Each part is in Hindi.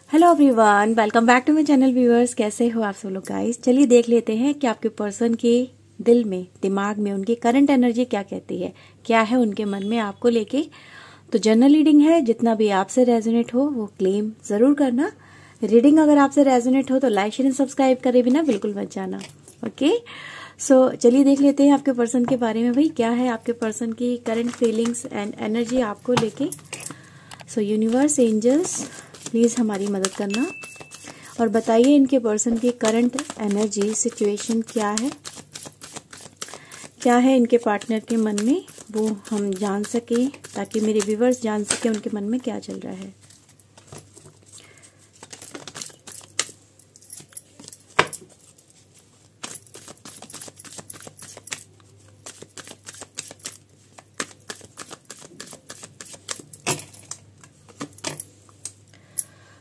Hello everyone, welcome back to my channel viewers. कैसे हो आप सब लोग गाइस? चलिए देख लेते हैं कि आपके पर्सन के दिल में, दिमाग में उनकी करंट एनर्जी क्या कहती है, क्या है उनके मन में आपको लेके। तो जनरल रीडिंग है, जितना भी आपसे रेजोनेट हो वो क्लेम जरूर करना। रीडिंग अगर आपसे रेजोनेट हो तो लाइक शेयर एंड सब्सक्राइब करे बिना बिल्कुल मत जाना। ओके, सो चलिए देख लेते हैं आपके पर्सन के बारे में। भाई क्या है आपके पर्सन की करंट फीलिंग्स एंड एनर्जी आपको लेके। सो यूनिवर्स, एंजल्स, प्लीज हमारी मदद करना और बताइए इनके पर्सन की करंट एनर्जी सिचुएशन क्या है इनके पार्टनर के मन में, वो हम जान सके, ताकि मेरे व्यूअर्स जान सके उनके मन में क्या चल रहा है।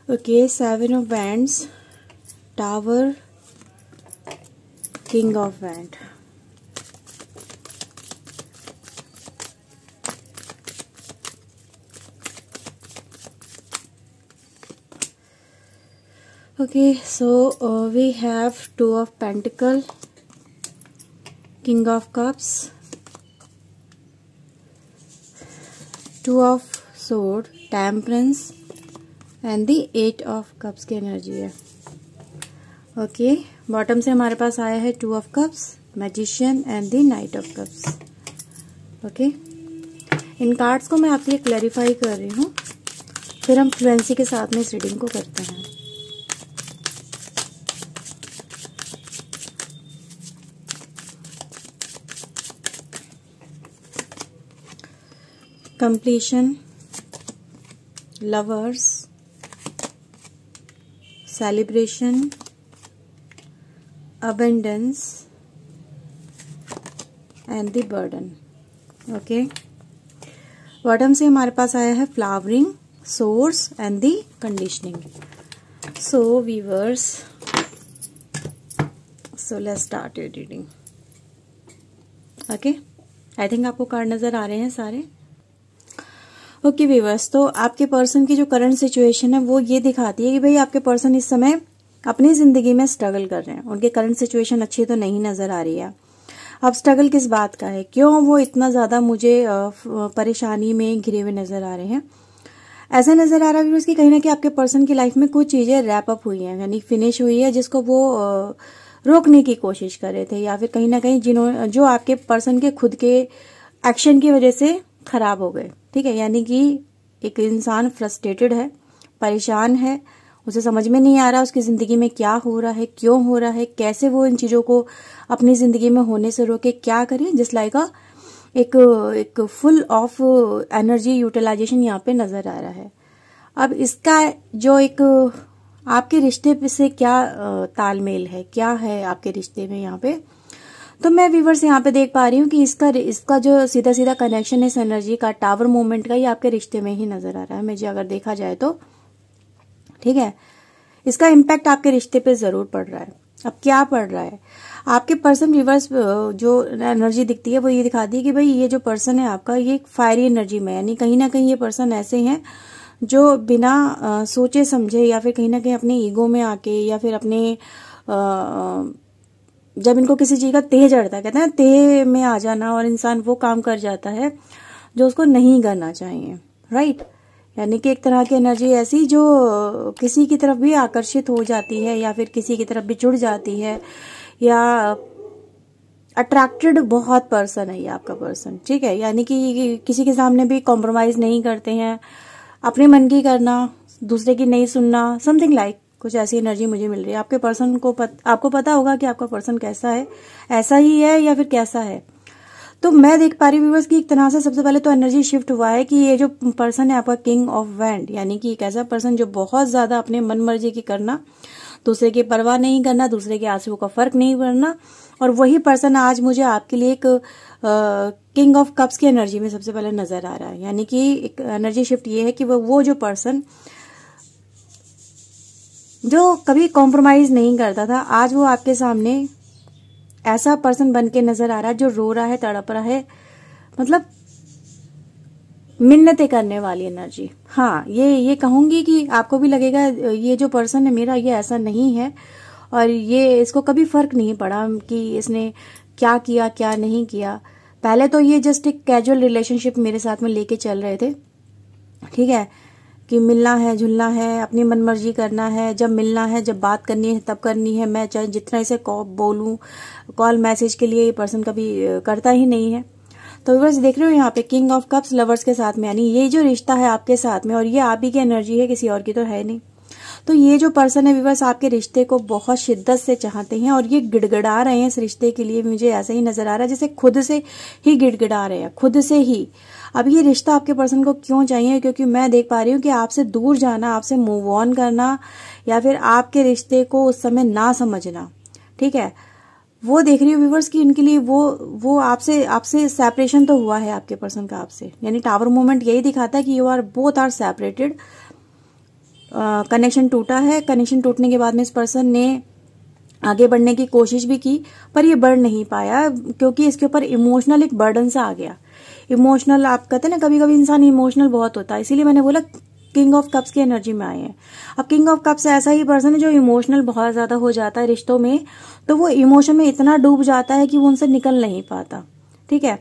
Okay, 7 of Wands, Tower, King of Wands। Okay, so we have 2 of Pentacles, King of Cups, 2 of Swords, Temperance and the 8 of cups की एनर्जी है। ओके, बॉटम से हमारे पास आया है 2 of cups, magician and the night of cups. Okay, in cards को मैं आपके लिए क्लैरिफाई कर रही हूँ, फिर हम फ्लुएंसी के साथ में इस रीडिंग को करते हैं। Completion, lovers, celebration, abundance and the burden। Okay, bottom से हमारे पास आया है flowering, source and the conditioning. So viewers, so let's start your reading. Okay, I think आपको कार्ड नजर आ रहे हैं सारे। ओके व्यूअर्स, तो आपके पर्सन की जो करंट सिचुएशन है वो ये दिखाती है कि भाई आपके पर्सन इस समय अपनी जिंदगी में स्ट्रगल कर रहे हैं। उनकी करंट सिचुएशन अच्छी तो नहीं नजर आ रही है। अब स्ट्रगल किस बात का है, क्यों वो इतना ज्यादा मुझे परेशानी में घिरे हुए नजर आ रहे हैं। ऐसा नजर आ रहा है व्यूअर्स कि कहीं ना कहीं आपके पर्सन की लाइफ में कुछ चीजें रैप अप हुई है, यानी फिनिश हुई है, जिसको वो रोकने की कोशिश कर रहे थे, या फिर कहीं ना कहीं जो आपके पर्सन के खुद के एक्शन की वजह से खराब हो गए। ठीक है, यानी कि एक इंसान फ्रस्ट्रेटेड है, परेशान है, उसे समझ में नहीं आ रहा उसकी जिंदगी में क्या हो रहा है, क्यों हो रहा है, कैसे वो इन चीजों को अपनी जिंदगी में होने से रोके, क्या करे। जिस लाइक एक फुल ऑफ एनर्जी यूटिलाइजेशन यहाँ पे नजर आ रहा है। अब इसका जो एक आपके रिश्ते से क्या तालमेल है, क्या है आपके रिश्ते में यहाँ पे, तो मैं व्यूअर्स यहाँ पे देख पा रही हूँ कि इसका जो सीधा सीधा कनेक्शन इस एनर्जी का, टावर मूवमेंट का, ये आपके रिश्ते में ही नजर आ रहा है मुझे, अगर देखा जाए तो। ठीक है, इसका इम्पैक्ट आपके रिश्ते पे जरूर पड़ रहा है। अब क्या पड़ रहा है, आपके पर्सन व्यूअर्स जो एनर्जी दिखती है वो ये दिखाती है कि भाई ये जो पर्सन है आपका, ये एक फायरी एनर्जी में, यानी कहीं ना कहीं ये पर्सन ऐसे हैं जो बिना सोचे समझे, या फिर कहीं ना कहीं अपने ईगो में आके, या फिर अपने जब इनको किसी चीज का तेज चढ़ता है, कहते हैं तेज में आ जाना, और इंसान वो काम कर जाता है जो उसको नहीं करना चाहिए। राइट, यानी कि एक तरह की एनर्जी ऐसी जो किसी की तरफ भी आकर्षित हो जाती है, या फिर किसी की तरफ भी जुड़ जाती है, या अट्रैक्टेड बहुत पर्सन है ये आपका पर्सन। ठीक है, यानी कि किसी के सामने भी कॉम्प्रोमाइज नहीं करते हैं, अपने मन की करना, दूसरे की नहीं सुनना, समथिंग लाइक कुछ ऐसी एनर्जी मुझे मिल रही है। आपके पर्सन को आपको पता होगा कि आपका पर्सन कैसा है, ऐसा ही है या फिर कैसा है। तो मैं देख पा रही हूँ व्यूअर्स की एक तरह से सबसे पहले तो एनर्जी शिफ्ट हुआ है कि ये जो पर्सन है आपका किंग ऑफ वैंड, यानी कि एक ऐसा पर्सन जो बहुत ज्यादा अपने मन मर्जी की करना, दूसरे की परवाह नहीं करना, दूसरे के आंसुओं का फर्क नहीं पड़ना, और वही पर्सन आज मुझे आपके लिए एक किंग ऑफ कप्स की एनर्जी में सबसे पहले नजर आ रहा है। यानी कि एक एनर्जी शिफ्ट ये है कि वो जो पर्सन जो कभी कॉम्प्रोमाइज नहीं करता था, आज वो आपके सामने ऐसा पर्सन बन के नजर आ रहा है जो रो रहा है, तड़प रहा है, मतलब मिन्नतें करने वाली एनर्जी। हाँ, ये कहूंगी कि आपको भी लगेगा ये जो पर्सन है मेरा ये ऐसा नहीं है, और ये इसको कभी फर्क नहीं पड़ा कि इसने क्या किया क्या नहीं किया। पहले तो ये जस्ट एक कैजुअल रिलेशनशिप मेरे साथ में लेके चल रहे थे, ठीक है, कि मिलना है, जुलना है, अपनी मनमर्जी करना है, जब मिलना है, जब बात करनी है तब करनी है। मैं चाहे जितना इसे बोलूं, कॉल मैसेज के लिए ये पर्सन कभी करता ही नहीं है। तो व्यूअर्स देख रहे हो यहाँ पे किंग ऑफ कप्स लवर्स के साथ में, यानी ये जो रिश्ता है आपके साथ में, और ये आप ही की एनर्जी है, किसी और की तो है नहीं। तो ये जो पर्सन है व्यूअर्स आपके रिश्ते को बहुत शिद्दत से चाहते हैं, और ये गिड़गिड़ा रहे हैं इस रिश्ते के लिए। मुझे ऐसा ही नजर आ रहा है जैसे खुद से ही गिड़गिड़ा रहे हैं, खुद से ही। अब ये रिश्ता आपके पर्सन को क्यों चाहिए? क्योंकि मैं देख पा रही हूँ कि आपसे दूर जाना, आपसे मूव ऑन करना, या फिर आपके रिश्ते को उस समय ना समझना, ठीक है, वो देख रही हूँ व्यूवर्स कि इनके लिए वो आपसे सेपरेशन तो हुआ है आपके पर्सन का आपसे। यानी टावर मूवमेंट यही दिखाता है कि you are both are separated. Connection टूटा है। कनेक्शन टूटने के बाद में इस पर्सन ने आगे बढ़ने की कोशिश भी की, पर ये बढ़ नहीं पाया, क्योंकि इसके ऊपर इमोशनल एक बर्डन सा आ गया। इमोशनल, आप कहते हैं ना कभी कभी इंसान इमोशनल बहुत होता है, इसीलिए मैंने बोला किंग ऑफ कप्स की एनर्जी में आए हैं। अब किंग ऑफ कप्स ऐसा ही पर्सन है जो इमोशनल बहुत ज्यादा हो जाता है रिश्तों में, तो वो इमोशन में इतना डूब जाता है कि वो उनसे निकल नहीं पाता, ठीक है।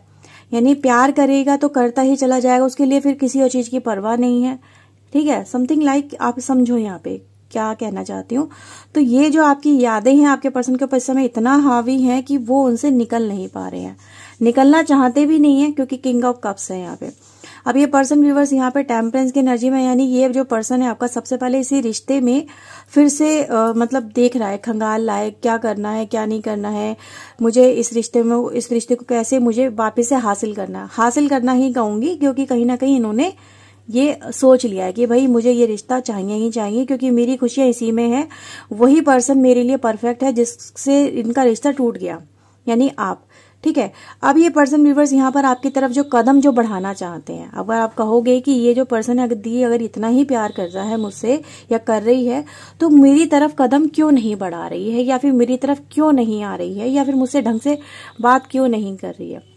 यानी प्यार करेगा तो करता ही चला जाएगा, उसके लिए फिर किसी और चीज की परवाह नहीं है, ठीक है। समथिंग लाइक आप समझो यहाँ पे क्या कहना चाहती हूँ। तो ये जो आपकी यादें हैं आपके पर्सन के ऊपर इस समय इतना हावी हैं कि वो उनसे निकल नहीं पा रहे हैं, निकलना चाहते भी नहीं है, क्योंकि किंग ऑफ कप्स है यहाँ पे। अब ये पर्सन व्यूवर्स यहाँ पे टेम्परेंस की एनर्जी में, यानी ये जो पर्सन है आपका सबसे पहले इसी रिश्ते में फिर से मतलब देख रहा है, खंगाल रहा है क्या करना है क्या नहीं करना है, मुझे इस रिश्ते को कैसे मुझे वापस से हासिल करना ही कहूंगी, क्योंकि कहीं ना कहीं इन्होंने ये सोच लिया है कि भाई मुझे ये रिश्ता चाहिए ही चाहिए, क्योंकि मेरी खुशियां इसी में है। वही पर्सन मेरे लिए परफेक्ट है जिससे इनका रिश्ता टूट गया, यानी आप, ठीक है। अब ये पर्सन व्यूवर्स यहाँ पर आपकी तरफ जो कदम जो बढ़ाना चाहते हैं, अगर आप कहोगे कि ये जो पर्सन अगर इतना ही प्यार कर रहा है मुझसे या कर रही है, तो मेरी तरफ कदम क्यों नहीं बढ़ा रही है, या फिर मेरी तरफ क्यों नहीं आ रही है, या फिर मुझसे ढंग से बात क्यों नहीं कर रही है।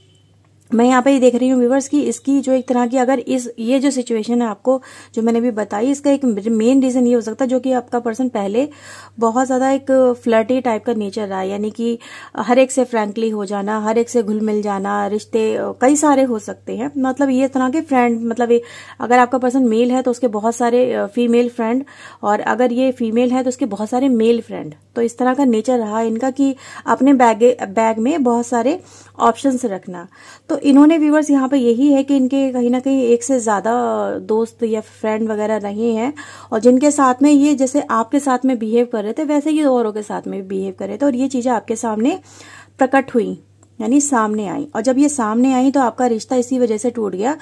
मैं यहाँ पे देख रही हूँ व्यूवर्स की इसकी जो एक तरह की, अगर ये जो सिचुएशन है आपको जो मैंने भी बताई, इसका एक मेन रीजन ये हो सकता है जो कि आपका पर्सन पहले बहुत ज्यादा एक फ्लर्टी टाइप का नेचर रहा है, यानी कि हर एक से फ्रैंकली हो जाना, हर एक से घुल मिल जाना, रिश्ते कई सारे हो सकते हैं, मतलब ये तरह के फ्रेंड, मतलब अगर आपका पर्सन मेल है तो उसके बहुत सारे फीमेल फ्रेंड, और अगर ये फीमेल है तो उसके बहुत सारे मेल फ्रेंड। तो इस तरह का नेचर रहा इनका कि अपने बैग में बहुत सारे ऑप्शंस रखना। तो इन्होंने व्यूवर्स यहाँ पे यही है कि इनके कहीं ना कहीं एक से ज्यादा दोस्त या फ्रेंड वगैरह रहे हैं, और जिनके साथ में ये जैसे आपके साथ में बिहेव कर रहे थे वैसे ये औरों के साथ में बिहेव कर रहे थे, और ये चीजें आपके सामने प्रकट हुई, यानी सामने आई। और जब ये सामने आई तो आपका रिश्ता इसी वजह से टूट गया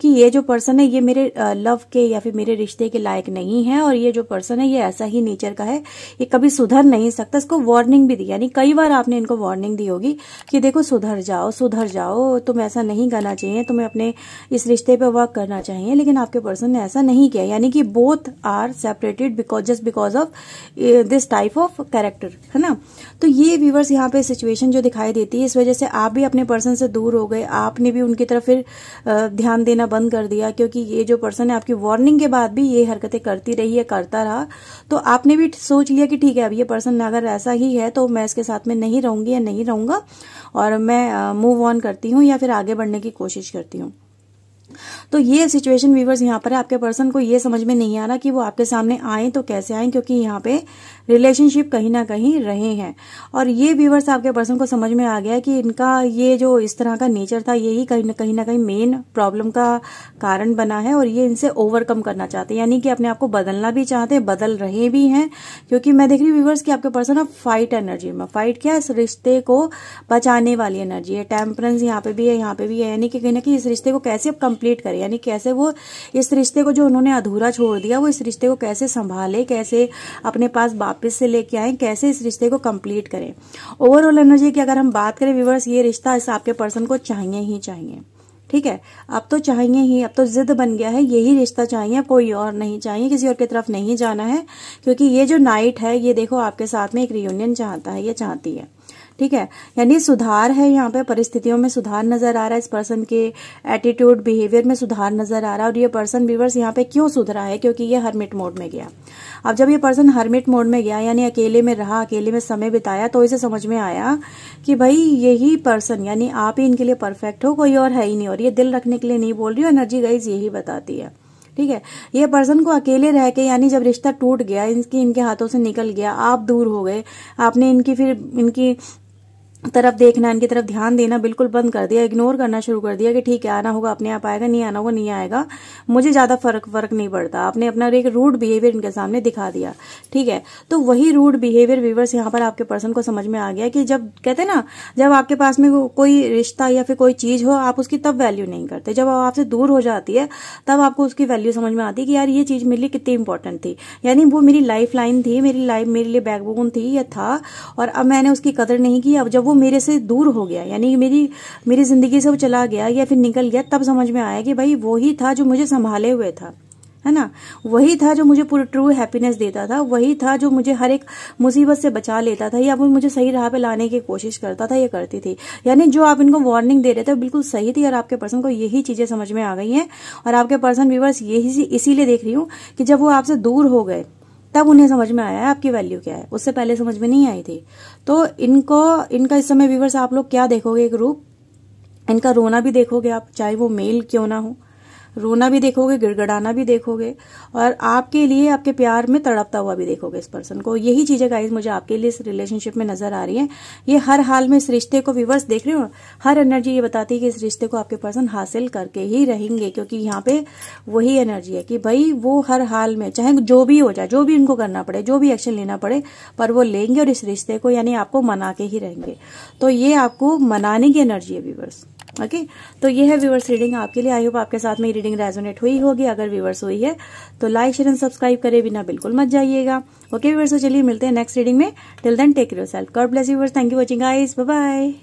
कि ये जो पर्सन है ये मेरे लव के या फिर मेरे रिश्ते के लायक नहीं है, और ये जो पर्सन है ये ऐसा ही नेचर का है, ये कभी सुधर नहीं सकता। इसको वार्निंग भी दी, यानी कई बार आपने इनको वार्निंग दी होगी कि देखो सुधर जाओ, तुम ऐसा नहीं करना चाहिए, तुम्हें अपने इस रिश्ते पे वर्क करना चाहिए, लेकिन आपके पर्सन ने ऐसा नहीं किया। यानी कि both are separated because of this type of character, है ना। तो ये व्यूवर्स यहाँ पे सिचुएशन जो दिखाई देती है, इस वजह से आप भी अपने पर्सन से दूर हो गए, आपने भी उनकी तरफ फिर ध्यान देना बंद कर दिया, क्योंकि ये जो पर्सन है आपकी वार्निंग के बाद भी ये हरकतें करती रही है, करता रहा। तो आपने भी सोच लिया कि ठीक है अब ये पर्सन अगर ऐसा ही है तो मैं इसके साथ में नहीं रहूंगी या नहीं रहूंगा, और मैं मूव ऑन करती हूँ या फिर आगे बढ़ने की कोशिश करती हूँ। तो ये सिचुएशन व्यूवर्स यहाँ पर है, आपके पर्सन को ये समझ में नहीं आ रहा कि वो आपके सामने आए तो कैसे आए, क्योंकि यहाँ पे रिलेशनशिप कहीं ना कहीं रहे हैं। और ये व्यूवर्स आपके पर्सन को समझ में आ गया कि इनका ये जो इस तरह का नेचर था यही कहीं ना कहीं मेन प्रॉब्लम का कारण बना है, और ये इनसे ओवरकम करना चाहते हैं, यानी कि अपने आप को बदलना भी चाहते हैं, बदल रहे भी हैं। क्योंकि मैं देख रही हूँ व्यूवर्स कि आपके पर्सन अब फाइट एनर्जी में, फाइट क्या है, इस रिश्ते को बचाने वाली एनर्जी है। टेम्परेंस यहाँ पे भी है, यहाँ पे भी है, यानी कि कहीं ना कहीं इस रिश्ते को कैसे अब कंप्लीट करें, यानी कैसे वो इस रिश्ते को जो उन्होंने अधूरा छोड़ दिया वो इस रिश्ते को कैसे संभाले, कैसे अपने पास वापस से लेके आए, कैसे इस रिश्ते को कंप्लीट करें। ओवरऑल एनर्जी की अगर हम बात करें व्यूवर्स, ये रिश्ता इस आपके पर्सन को चाहिए ही चाहिए, ठीक है। अब तो चाहिए ही, अब तो जिद बन गया है, यही रिश्ता चाहिए, कोई और नहीं चाहिए, किसी और की तरफ नहीं जाना है। क्योंकि ये जो नाइट है ये देखो आपके साथ में एक रियूनियन चाहता है, ये चाहती है, ठीक है, यानी सुधार है यहाँ पे, परिस्थितियों में सुधार नजर आ रहा है, इस पर्सन के एटीट्यूड बिहेवियर में सुधार नजर आ रहा है। और ये पर्सन व्यूअर्स यहाँ पे क्यों सुधरा है, क्योंकि ये हर्मिट मोड में गया। अब जब ये पर्सन हर्मिट मोड में गया यानी अकेले में रहा, अकेले में समय बिताया, तो इसे समझ में आया कि भाई यही पर्सन यानी आप ही इनके लिए परफेक्ट हो, कोई और है ही नहीं। और ये दिल रखने के लिए नहीं बोल रही हूँ, एनर्जी गाइज यही बताती है। ठीक है, ये पर्सन को अकेले रह के यानी जब रिश्ता टूट गया, इनके हाथों से निकल गया, आप दूर हो गए, आपने इनकी तरफ देखना, इनकी तरफ ध्यान देना बिल्कुल बंद कर दिया, इग्नोर करना शुरू कर दिया कि ठीक है आना होगा अपने आप आएगा, नहीं आना होगा नहीं आएगा, मुझे ज्यादा फर्क नहीं पड़ता। आपने अपना एक रूड बिहेवियर इनके सामने दिखा दिया। ठीक है, तो वही रूड बिहेवियर व्यूअर्स यहाँ पर आपके पर्सन को समझ में आ गया कि जब कहते हैं ना, जब आपके पास में कोई रिश्ता या फिर कोई चीज हो, आप उसकी तब वैल्यू नहीं करते, जब आपसे दूर हो जाती है तब आपको उसकी वैल्यू समझ में आती है कि यार ये चीज मेरे लिए कितनी इंपॉर्टेंट थी, यानी वो मेरी लाइफ लाइन थी, मेरे लिए बैकबोन थी या था, और अब मैंने उसकी कदर नहीं की। अब जब वो मेरे से दूर हो गया यानी मेरी जिंदगी से वो चला गया या फिर निकल गया, तब समझ में आया कि भाई वो ही था जो मुझे संभाले हुए था, है ना, वही था जो मुझे पूरी ट्रू हैप्पीनेस देता था, वही था जो मुझे हर एक मुसीबत से बचा लेता था, या वो मुझे सही राह पे लाने की कोशिश करता था या करती थी। यानी जो आप इनको वार्निंग दे रहे थे बिल्कुल सही थी, और आपके पर्सन को यही चीजें समझ में आ गई हैं। और आपके पर्सन व्यूअर्स यही इसीलिए देख रही हूँ कि जब वो आपसे दूर हो गए तब उन्हें समझ में आया है आपकी वैल्यू क्या है, उससे पहले समझ में नहीं आई थी। तो इनका इस समय व्यूअर्स आप लोग क्या देखोगे, एक रूप, इनका रोना भी देखोगे आप, चाहे वो मेल क्यों ना हो, रोना भी देखोगे, गिड़गिड़ाना भी देखोगे, और आपके लिए आपके प्यार में तड़पता हुआ भी देखोगे इस पर्सन को। यही चीजें गाइस मुझे आपके लिए इस रिलेशनशिप में नजर आ रही है। ये हर हाल में इस रिश्ते को व्यूअर्स देख रहे हो, हर एनर्जी ये बताती है कि इस रिश्ते को आपके पर्सन हासिल करके ही रहेंगे, क्योंकि यहाँ पे वही एनर्जी है कि भाई वो हर हाल में चाहे जो भी हो जाए, जो भी उनको करना पड़े, जो भी एक्शन लेना पड़े, पर वो लेंगे और इस रिश्ते को यानी आपको मना के ही रहेंगे। तो ये आपको मनाने की एनर्जी है व्यूअर्स। ओके, तो ये है व्यूअर्स रीडिंग आपके लिए। आई होप आपके साथ में रीडिंग रेजोनेट हुई होगी। अगर व्यूअर्स हुई है तो लाइक शेयर एंड सब्सक्राइब करे बिना बिल्कुल मत जाइएगा। ओके व्यूअर्स, तो चलिए मिलते हैं नेक्स्ट रीडिंग में। Till then take care yourself, God bless you viewers, thank you watching guys, bye bye.